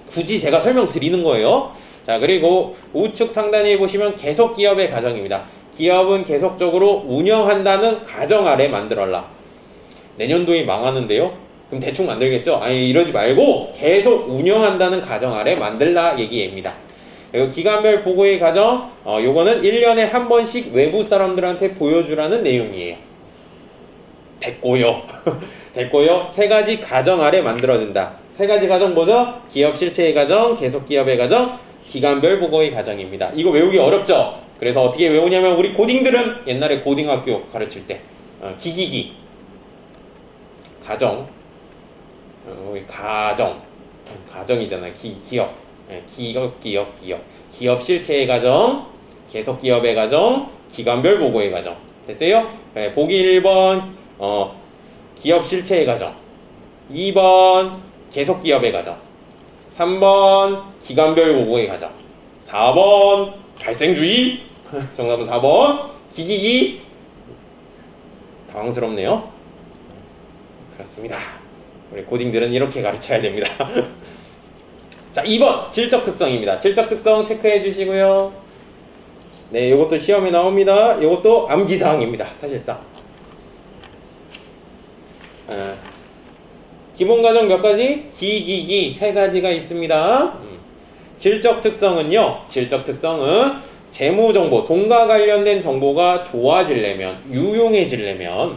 굳이 제가 설명드리는 거예요. 자, 그리고 우측 상단에 보시면 계속 기업의 과정입니다. 기업은 계속적으로 운영한다는 가정 아래 만들어라. 내년도에 망하는데요? 그럼 대충 만들겠죠? 아니, 이러지 말고 계속 운영한다는 가정 아래 만들라 얘기입니다. 그리고 기간별 보고의 과정, 요거는 1년에 한 번씩 외부 사람들한테 보여주라는 내용이에요. 됐고요. 됐고요. 세 가지 과정 아래 만들어진다. 세 가지 과정 뭐죠? 기업 실체의 과정, 계속 기업의 과정, 기간별 보고의 과정입니다. 이거 외우기 어렵죠? 그래서 어떻게 외우냐면 우리 고딩들은 옛날에 고등학교 가르칠 때 기기기 가정 가정이잖아요. 기업 기업 실체의 과정, 계속 기업의 과정, 기간별 보고의 과정. 됐어요? 보기 1번 기업 실체의 과정, 2번 계속 기업의 과정, 3번 기간별 보고의 과정, 4번 발생주의. 정답은 4번 기기기. 당황스럽네요. 그렇습니다. 우리 고딩들은 이렇게 가르쳐야 됩니다. 자, 2번 질적 특성입니다. 질적 특성 체크해 주시고요. 네, 이것도 시험에 나옵니다. 이것도 암기사항입니다. 사실상 기본 과정 몇 가지? 기기기 세 가지가 있습니다. 질적 특성은요, 질적 특성은 재무정보, 돈과 관련된 정보가 좋아지려면, 유용해지려면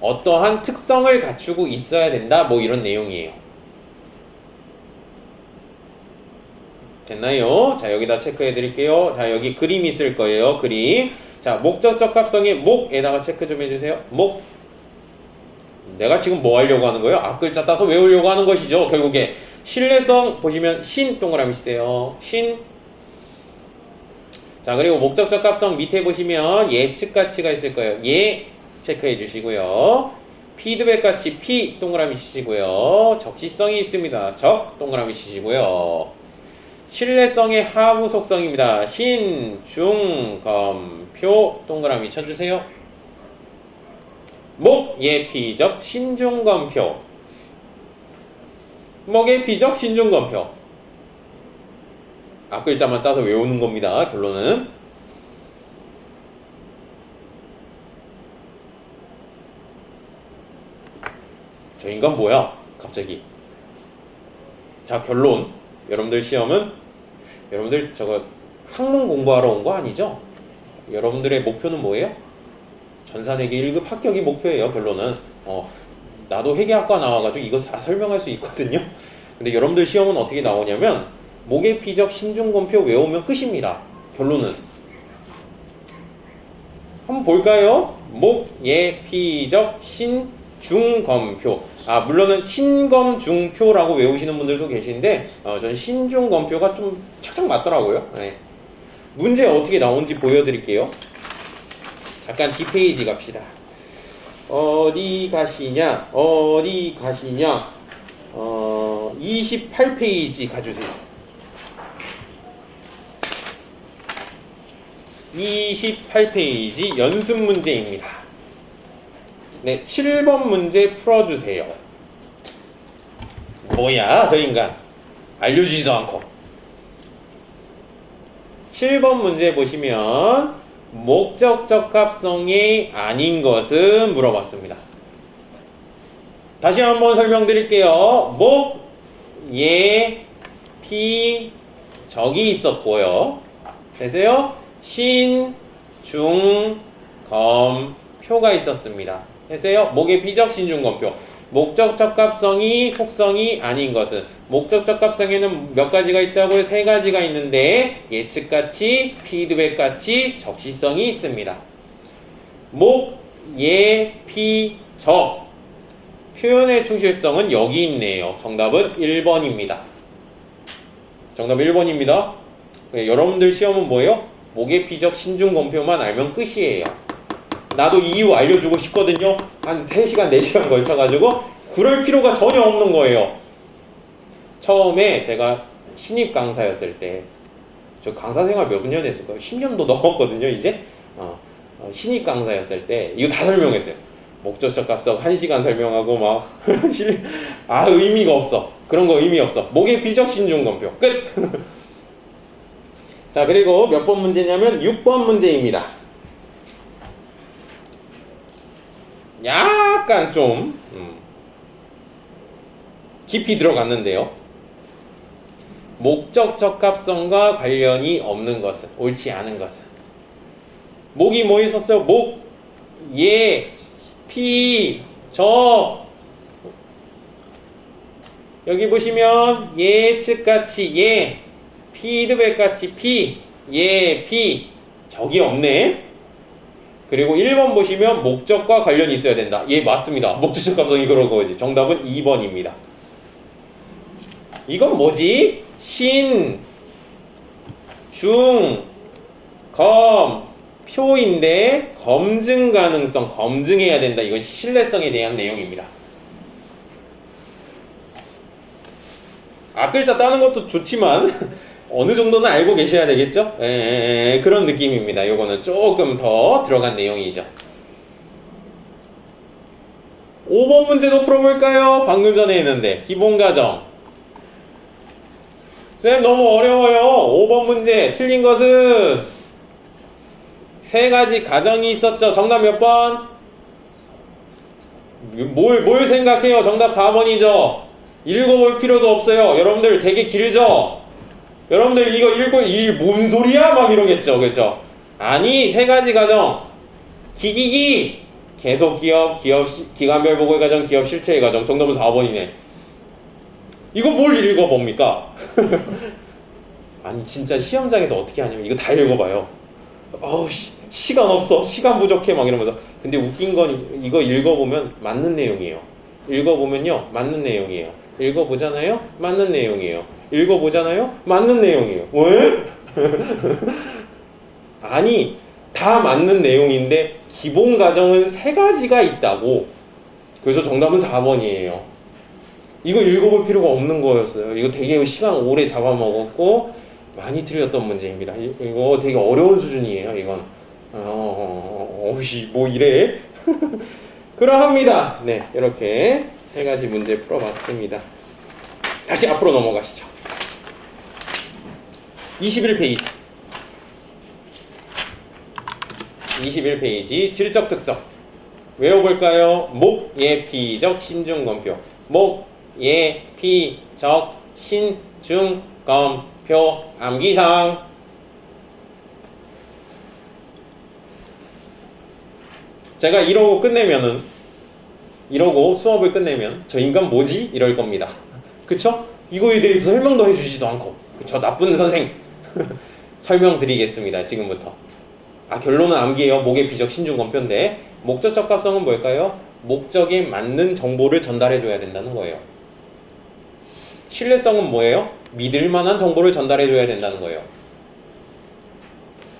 어떠한 특성을 갖추고 있어야 된다, 뭐 이런 내용이에요. 됐나요? 자, 여기다 체크해 드릴게요. 자, 여기 그림 있을 거예요. 그림. 자, 목적적 합성의 목에다가 체크 좀 해주세요. 목. 내가 지금 뭐 하려고 하는 거예요? 앞글자 따서 외우려고 하는 것이죠. 결국에 신뢰성 보시면 신 동그라미 치세요. 신. 자, 그리고 목적적 합성 밑에 보시면 예측 가치가 있을 거예요. 예 체크해 주시고요. 피드백 가치 피 동그라미 치시고요. 적시성이 있습니다. 적 동그라미 치시고요. 신뢰성의 하부 속성입니다. 신, 중, 검, 표 동그라미 쳐주세요. 목, 예, 피적, 신중, 검, 표. 목의 피적, 신중, 검, 표. 앞글자만 따서 외우는 겁니다. 결론은. 인간 뭐야? 갑자기. 자, 결론. 여러분들 시험은 여러분들 저거 학문 공부하러 온 거 아니죠? 여러분들의 목표는 뭐예요? 전산회계 1급 합격이 목표예요. 결론은. 나도 회계학과 나와가지고 이거 다 설명할 수 있거든요. 근데 여러분들 시험은 어떻게 나오냐면 목예피적 신중검표 외우면 끝입니다. 결론은. 한번 볼까요? 목예피적 신중검표. 물론은 신검중표라고 외우시는 분들도 계신데 저는 신중검표가 좀 착착 맞더라고요. 네. 문제 어떻게 나온지 보여드릴게요. 잠깐 뒷페이지 갑시다. 어디 가시냐? 28페이지 가주세요. 28페이지 연습 문제입니다. 네, 7번 문제 풀어주세요. 뭐야, 저 인간. 알려주지도 않고. 7번 문제 보시면 목적 적합성이 아닌 것은 물어봤습니다. 다시 한번 설명드릴게요. 목, 예, 피, 적이 있었고요. 되세요? 신, 중, 검, 표가 있었습니다. 되세요? 목의 피적, 신중검표. 목적 적합성이 속성이 아닌 것은 목적 적합성에는 몇 가지가 있다고요? 3가지가 있는데 예측가치, 피드백가치, 적시성이 있습니다. 목, 예, 피, 적. 표현의 충실성은 여기 있네요. 정답은 1번입니다. 정답 1번입니다. 여러분들 시험은 뭐예요? 목의 피적, 신중검표만 알면 끝이에요. 나도 이유 알려주고 싶거든요. 한 3시간, 4시간 걸쳐가지고 그럴 필요가 전혀 없는 거예요. 처음에 제가 신입 강사였을 때, 저 강사 생활 몇 년 했을까요? 10년도 넘었거든요, 이제. 신입 강사였을 때 이거 다 설명했어요. 목적적 합성 1시간 설명하고 막 의미가 없어. 그런 거 의미 없어. 목의 피적 신중검표 끝. 자, 그리고 몇 번 문제냐면 6번 문제입니다. 약간 좀 깊이 들어갔는데요. 목적 적합성과 관련이 없는 것은, 옳지 않은 것은. 목이 뭐 있었어요? 목, 예, 피, 적. 여기 보시면 예측가치 예, 피드백가치 피, 예, 피, 적이 없네. 그리고 1번 보시면 목적과 관련이 있어야 된다. 예, 맞습니다. 목적 적합성이 그런 거지. 정답은 2번입니다. 이건 뭐지? 신, 중, 검, 표인데 검증 가능성, 검증해야 된다. 이건 신뢰성에 대한 내용입니다. 앞글자 따는 것도 좋지만 어느 정도는 알고 계셔야 되겠죠? 그런 느낌입니다. 요거는 조금 더 들어간 내용이죠. 5번 문제도 풀어볼까요? 방금 전에 했는데 기본가정. 쌤 너무 어려워요. 5번 문제 틀린 것은 3가지 가정이 있었죠. 정답 몇 번? 뭘 생각해요? 정답 4번이죠. 읽어볼 필요도 없어요. 여러분들 되게 길죠? 여러분들 이거 읽고 뭔 소리야? 막 이러겠죠. 그렇죠? 아니, 3가지 가정. 기기기, 계속기업, 기간별 보고의 가정, 기업 실체의 가정. 정답은 4번이네. 이거 뭘 읽어봅니까? 아니 진짜 시험장에서 어떻게 하냐면 이거 다 읽어봐요. 시간 없어, 시간 부족해 막 이러면서. 근데 웃긴 건 이거 읽어보면 맞는 내용이에요. 읽어보면요 맞는 내용이에요. 읽어보잖아요, 맞는 내용이에요. 읽어보잖아요, 맞는 내용이에요. 왜? 아니 다 맞는 내용인데 기본 가정은 3가지가 있다고. 그래서 정답은 4번이에요. 이거 읽어볼 필요가 없는 거였어요. 이거 되게 시간 오래 잡아먹었고 많이 틀렸던 문제입니다. 이거 되게 어려운 수준이에요. 이건 뭐 이래? 그러합니다. 네, 이렇게 3가지 문제 풀어봤습니다. 다시 앞으로 넘어가시죠. 21페이지 21페이지 질적 특성. 외워볼까요? 목, 예, 피적, 신중, 검표. 목, 예, 피적, 신중, 검표. 암기상. 제가 이러고 수업을 끝내면 저 인간 뭐지? 이럴 겁니다. 그쵸? 이거에 대해서 설명도 해주지도 않고. 그쵸? 나쁜 선생. 설명드리겠습니다. 지금부터. 결론은 암기예요. 목의 비적 신중 검표인데 목적 적합성은 뭘까요? 목적에 맞는 정보를 전달해줘야 된다는 거예요. 신뢰성은 뭐예요? 믿을 만한 정보를 전달해줘야 된다는 거예요.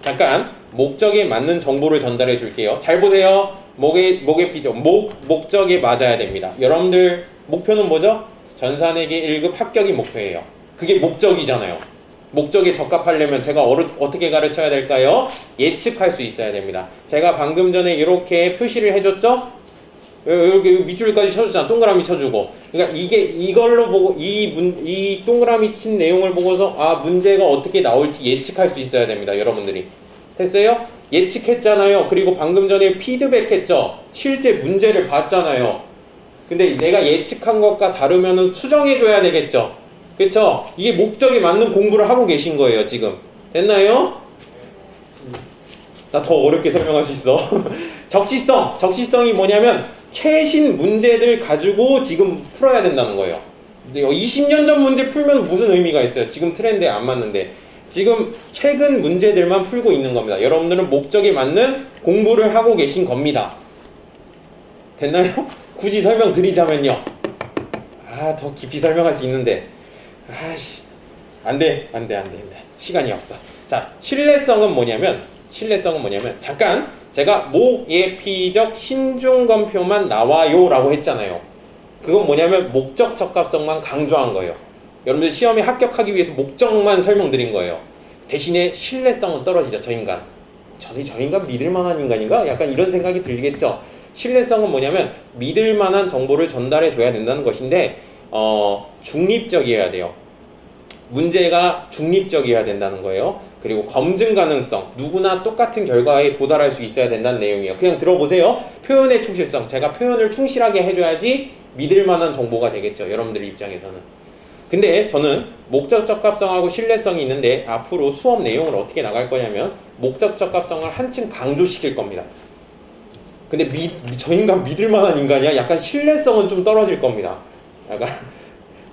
잠깐 목적에 맞는 정보를 전달해 줄게요. 잘 보세요. 목의 비적 목적에 맞아야 됩니다. 여러분들 목표는 뭐죠? 전산회계 1급 합격이 목표예요. 그게 목적이잖아요. 목적에 적합하려면 제가 어떻게 가르쳐야 될까요? 예측할 수 있어야 됩니다. 제가 방금 전에 이렇게 표시를 해줬죠? 여기 밑줄까지 쳐주잖아. 동그라미 쳐주고. 그러니까 이걸로 보고 이 동그라미 친 내용을 보고서 문제가 어떻게 나올지 예측할 수 있어야 됩니다. 여러분들이. 됐어요? 예측했잖아요. 그리고 방금 전에 피드백했죠. 실제 문제를 봤잖아요. 근데 내가 예측한 것과 다르면은 수정해줘야 되겠죠. 그쵸? 이게 목적에 맞는 공부를 하고 계신 거예요. 지금. 됐나요? 나 더 어렵게 설명할 수 있어. 적시성이 뭐냐면 최신 문제들 가지고 지금 풀어야 된다는 거예요. 20년 전 문제 풀면 무슨 의미가 있어요? 지금 트렌드에 안 맞는데. 지금 최근 문제들만 풀고 있는 겁니다. 여러분들은 목적에 맞는 공부를 하고 계신 겁니다. 됐나요? 굳이 설명드리자면요. 더 깊이 설명할 수 있는데. 안 돼. 시간이 없어. 자, 신뢰성은 뭐냐면 잠깐 제가 목예피적 신중검표만 나와요 라고 했잖아요. 그건 뭐냐면 목적 적합성만 강조한 거예요. 여러분들 시험에 합격하기 위해서 목적만 설명드린 거예요. 대신에 신뢰성은 떨어지죠. 저 인간 믿을 만한 인간인가? 약간 이런 생각이 들겠죠. 신뢰성은 뭐냐면 믿을 만한 정보를 전달해 줘야 된다는 것인데 중립적이어야 돼요. 문제가 중립적이어야 된다는 거예요. 그리고 검증 가능성, 누구나 똑같은 결과에 도달할 수 있어야 된다는 내용이에요. 그냥 들어보세요. 표현의 충실성, 제가 표현을 충실하게 해줘야지 믿을 만한 정보가 되겠죠. 여러분들 입장에서는. 근데 저는 목적 적합성하고 신뢰성이 있는데 앞으로 수업 내용을 어떻게 나갈 거냐면 목적 적합성을 한층 강조시킬 겁니다. 근데 저 인간 믿을 만한 인간이야? 약간 신뢰성은 좀 떨어질 겁니다. 약간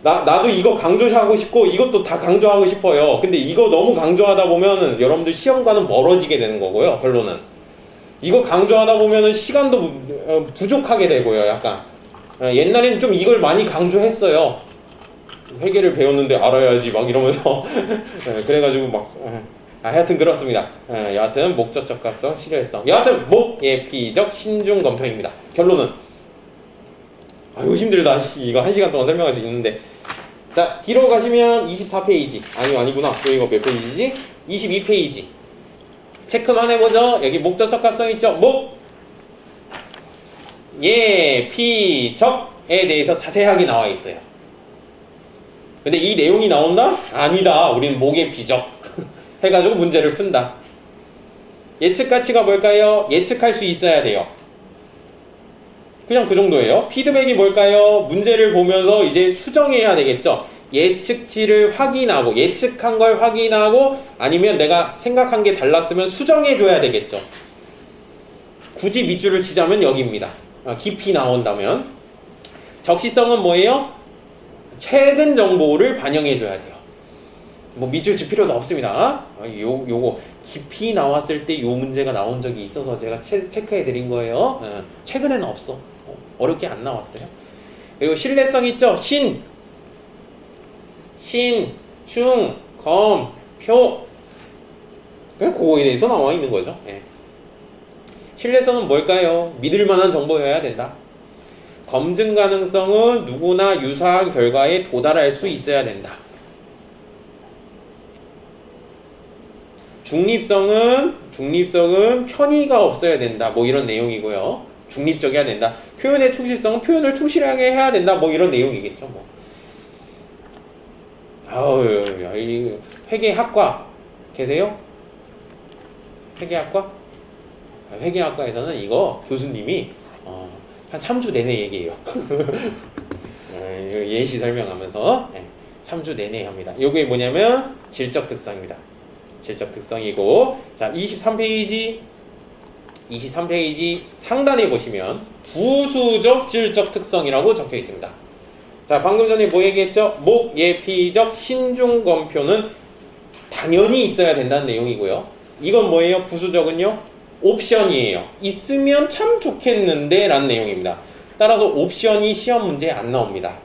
나도 이거 강조하고 싶고 이것도 다 강조하고 싶어요. 근데 이거 너무 강조하다 보면은 여러분들 시험과는 멀어지게 되는 거고요. 결론은 이거 강조하다 보면은 시간도 부족하게 되고요. 약간 옛날에는 좀 이걸 많이 강조했어요. 회계를 배웠는데 알아야지 막 이러면서 그래가지고 하여튼 그렇습니다. 여하튼 목적 적합성, 실효성. 여하튼 목예피적 신중 검표입니다. 결론은 힘들다. 이거 1시간 동안 설명할 수 있는데. 자, 뒤로 가시면 24페이지. 아니구나. 이거 몇 페이지지? 22페이지. 체크만 해보죠. 여기 목적 적합성 있죠? 피적에 대해서 자세하게 나와 있어요. 근데 이 내용이 나온다? 아니다. 우리는 목의 비적 해가지고 문제를 푼다. 예측 가치가 뭘까요? 예측할 수 있어야 돼요. 그냥 그 정도예요. 피드백이 뭘까요? 문제를 보면서 이제 수정해야 되겠죠. 예측치를 확인하고 예측한 걸 확인하고 아니면 내가 생각한 게 달랐으면 수정해 줘야 되겠죠. 굳이 밑줄을 치자면 여기입니다. 깊이 나온다면. 적시성은 뭐예요? 최근 정보를 반영해 줘야 돼요. 밑줄 칠 필요도 없습니다. 요거 깊이 나왔을 때 요 문제가 나온 적이 있어서 제가 체크해 드린 거예요. 최근에는 없어. 어렵게 안 나왔어요. 그리고 신뢰성 있죠? 신, 중, 검, 표. 그거에 대해서 나와 있는 거죠. 신뢰성은 뭘까요? 믿을 만한 정보여야 된다. 검증 가능성은 누구나 유사한 결과에 도달할 수 있어야 된다. 중립성은 편의가 없어야 된다. 이런 내용이고요. 중립적이어야 된다. 표현의 충실성은 표현을 충실하게 해야 된다. 이런 내용이겠죠. 이 회계학과 계세요? 회계학과? 회계학과에서는 이거 교수님이 한 3주 내내 얘기해요. 예시 설명하면서 3주 내내 합니다. 요게 뭐냐면 질적 특성입니다. 질적 특성이고, 자 23페이지 상단에 보시면 부수적 질적 특성이라고 적혀 있습니다. 자 방금 전에 뭐 얘기했죠? 목, 예, 피적, 신중검표는 당연히 있어야 된다는 내용이고요. 이건 뭐예요? 부수적은요? 옵션이에요. 있으면 참 좋겠는데 라는 내용입니다. 따라서 옵션이 시험 문제에 안 나옵니다.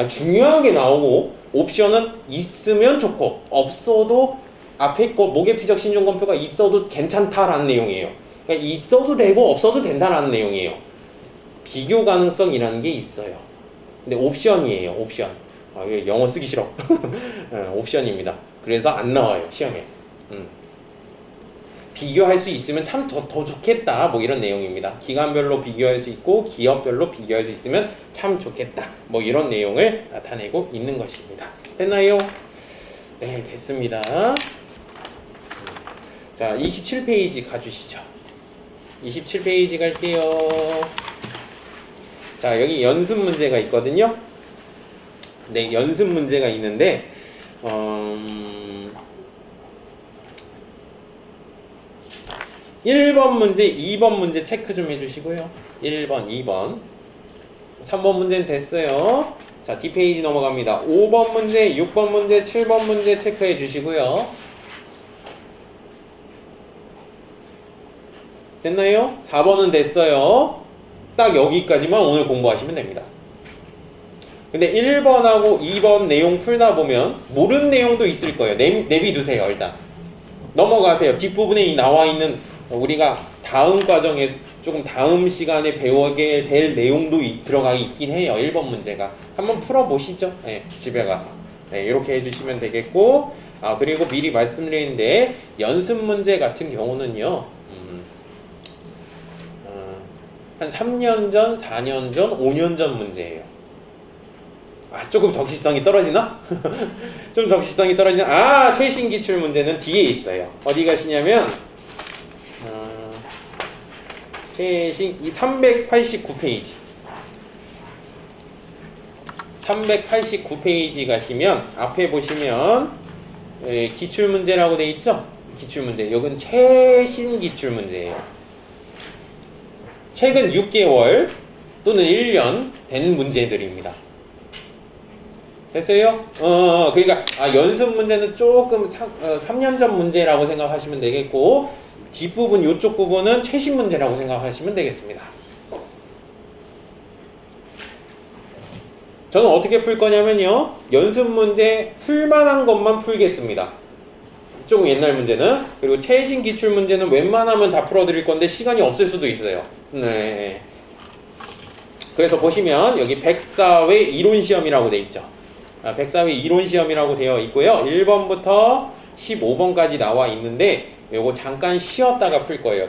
중요하게 나오고, 옵션은 있으면 좋고 없어도 앞에 거 목의 피적 신중검표가 있어도 괜찮다라는 내용이에요. 그러니까 있어도 되고 없어도 된다라는 내용이에요. 비교 가능성이라는 게 있어요. 근데 옵션이에요. 옵션. 영어 쓰기 싫어. 옵션입니다. 그래서 안 나와요 시험에. 비교할 수 있으면 참 더 좋겠다 뭐 이런 내용입니다. 기관별로 비교할 수 있고 기업별로 비교할 수 있으면 참 좋겠다 뭐 이런 내용을 나타내고 있는 것입니다. 됐나요? 네, 됐습니다. 자 27페이지 가주시죠. 27페이지 갈게요. 자 여기 연습 문제가 있거든요. 네, 연습 문제가 있는데 1번 문제, 2번 문제 체크 좀 해주시고요. 1번, 2번 3번 문제는 됐어요. 자 D페이지 넘어갑니다. 5번 문제, 6번 문제, 7번 문제 체크해 주시고요. 됐나요? 4번은 됐어요. 딱 여기까지만 오늘 공부하시면 됩니다. 근데 1번하고 2번 내용 풀다 보면 모르는 내용도 있을 거예요. 내비두세요. 일단 넘어가세요. 뒷부분에 나와 있는 우리가 다음 과정에 조금 다음 시간에 배우게 될 내용도 들어가 있긴 해요. 1번 문제가 한번 풀어보시죠. 네, 집에 가서 이렇게 해주시면 되겠고, 그리고 미리 말씀드리는데 연습 문제 같은 경우는요 한 3년 전, 4년 전, 5년 전 문제예요. 조금 적시성이 떨어지나? 좀 적시성이 떨어지나? 최신 기출 문제는 뒤에 있어요. 어디 가시냐면 최신 이 389페이지 389페이지 가시면 앞에 보시면 기출 문제라고 돼 있죠? 기출 문제. 이건 최신 기출 문제예요. 최근 6개월 또는 1년 된 문제들입니다. 됐어요? 그러니까 연습 문제는 조금 3년 전 문제라고 생각하시면 되겠고, 뒷부분 이쪽 부분은 최신 문제라고 생각하시면 되겠습니다. 저는 어떻게 풀 거냐면요, 연습 문제 풀만한 것만 풀겠습니다. 조금 옛날 문제는. 그리고 최신 기출 문제는 웬만하면 다 풀어드릴 건데 시간이 없을 수도 있어요. 네. 그래서 보시면 여기 백사회 이론시험이라고 돼 있죠. 백사회 이론시험이라고 되어 있고요. 1번부터 15번까지 나와 있는데 요거 잠깐 쉬었다가 풀 거예요.